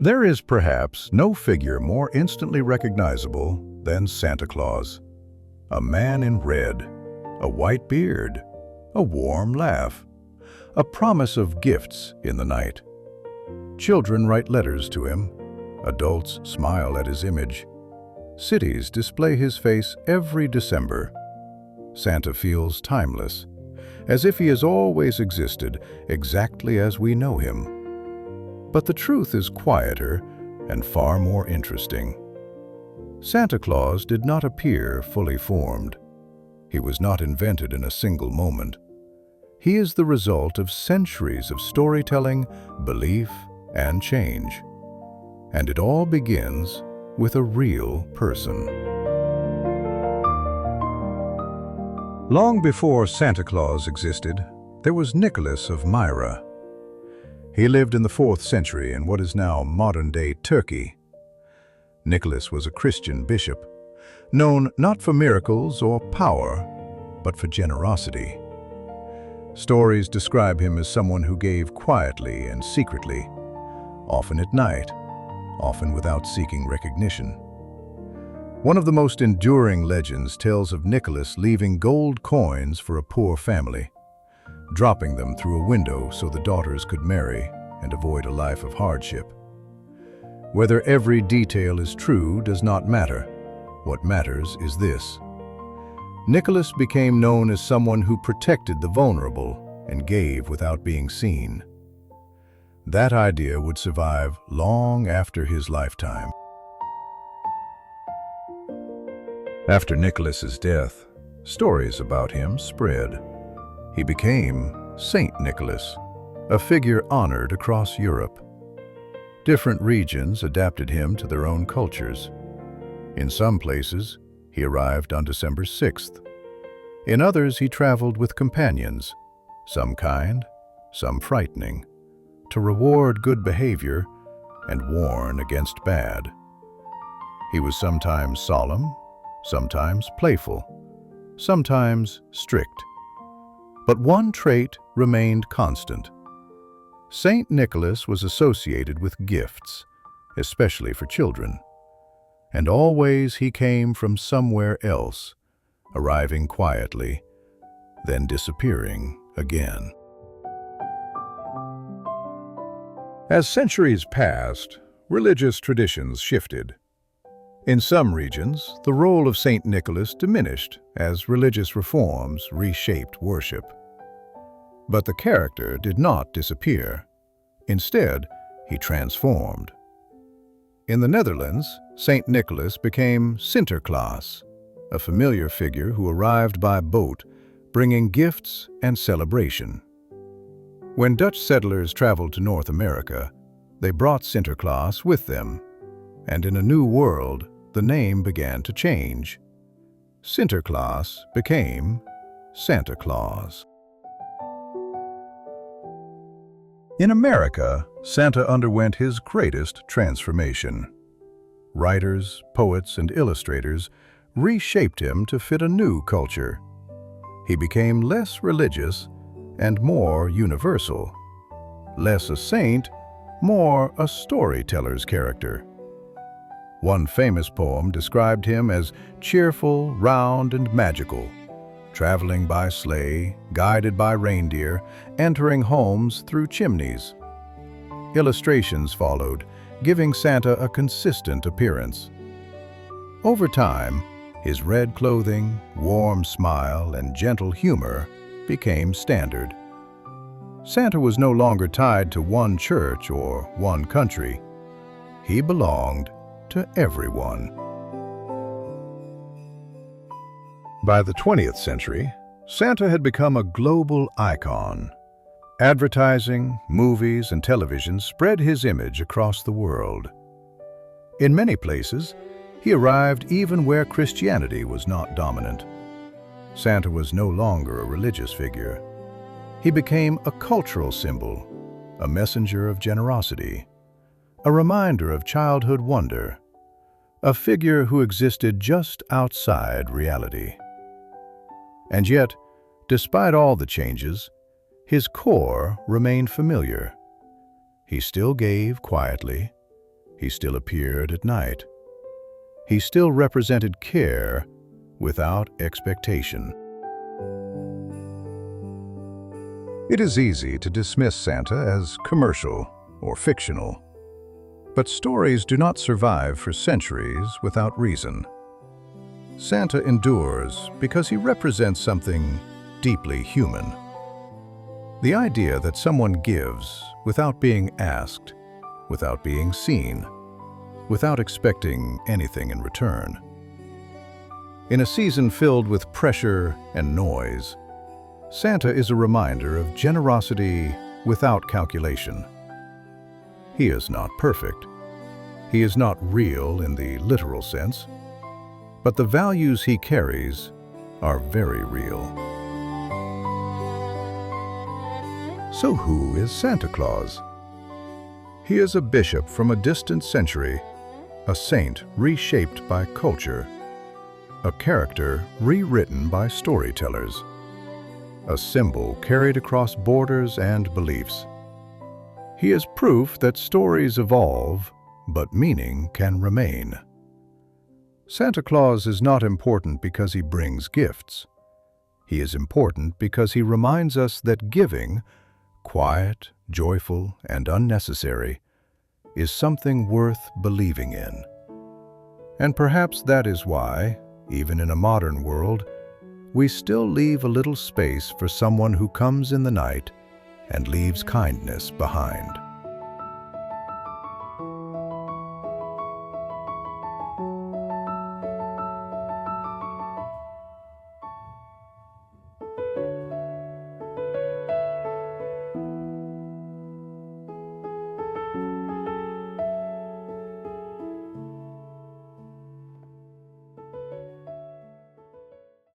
There is perhaps no figure more instantly recognizable than Santa Claus. A man in red, a white beard, a warm laugh, a promise of gifts in the night. Children write letters to him, adults smile at his image. Cities display his face every December. Santa feels timeless, as if he has always existed exactly as we know him. But the truth is quieter and far more interesting. Santa Claus did not appear fully formed. He was not invented in a single moment. He is the result of centuries of storytelling, belief, and change. And it all begins with a real person. Long before Santa Claus existed, there was Nicholas of Myra. He lived in the 4th century in what is now modern-day Turkey. Nicholas was a Christian bishop, known not for miracles or power, but for generosity. Stories describe him as someone who gave quietly and secretly, often at night, often without seeking recognition. One of the most enduring legends tells of Nicholas leaving gold coins for a poor family, dropping them through a window so the daughters could marry and avoid a life of hardship. Whether every detail is true does not matter. What matters is this: Nicholas became known as someone who protected the vulnerable and gave without being seen. That idea would survive long after his lifetime. After Nicholas's death, stories about him spread. He became Saint Nicholas, a figure honored across Europe. Different regions adapted him to their own cultures. In some places, he arrived on December 6th. In others, he traveled with companions, some kind, some frightening, to reward good behavior and warn against bad. He was sometimes solemn, sometimes playful, sometimes strict. But one trait remained constant. Saint Nicholas was associated with gifts, especially for children. And always he came from somewhere else, arriving quietly, then disappearing again. As centuries passed, religious traditions shifted. In some regions, the role of Saint Nicholas diminished as religious reforms reshaped worship. But the character did not disappear. Instead, he transformed. In the Netherlands, Saint Nicholas became Sinterklaas, a familiar figure who arrived by boat, bringing gifts and celebration. When Dutch settlers traveled to North America, they brought Sinterklaas with them, and in a new world, the name began to change. Sinterklaas became Santa Claus. In America, Santa underwent his greatest transformation. Writers, poets, and illustrators reshaped him to fit a new culture. He became less religious and more universal. Less a saint, more a storyteller's character. One famous poem described him as cheerful, round, and magical, traveling by sleigh, guided by reindeer, entering homes through chimneys. Illustrations followed, giving Santa a consistent appearance. Over time, his red clothing, warm smile, and gentle humor became standard. Santa was no longer tied to one church or one country. He belonged to everyone. By the 20th century, Santa had become a global icon. Advertising, movies, and television spread his image across the world. In many places, he arrived even where Christianity was not dominant. Santa was no longer a religious figure. He became a cultural symbol, a messenger of generosity, a reminder of childhood wonder, a figure who existed just outside reality. And yet, despite all the changes, his core remained familiar. He still gave quietly, He still appeared at night. He still represented care without expectation. It is easy to dismiss Santa as commercial or fictional. But stories do not survive for centuries without reason. Santa endures because he represents something deeply human. The idea that someone gives without being asked, without being seen, without expecting anything in return. In a season filled with pressure and noise, Santa is a reminder of generosity without calculation. He is not perfect. He is not real in the literal sense, but the values he carries are very real. So who is Santa Claus? He is a bishop from a distant century, a saint reshaped by culture, a character rewritten by storytellers, a symbol carried across borders and beliefs. He is proof that stories evolve, but meaning can remain. Santa Claus is not important because he brings gifts. He is important because he reminds us that giving, quiet, joyful, and unnecessary, is something worth believing in. And perhaps that is why, even in a modern world, we still leave a little space for someone who comes in the night and leaves kindness behind.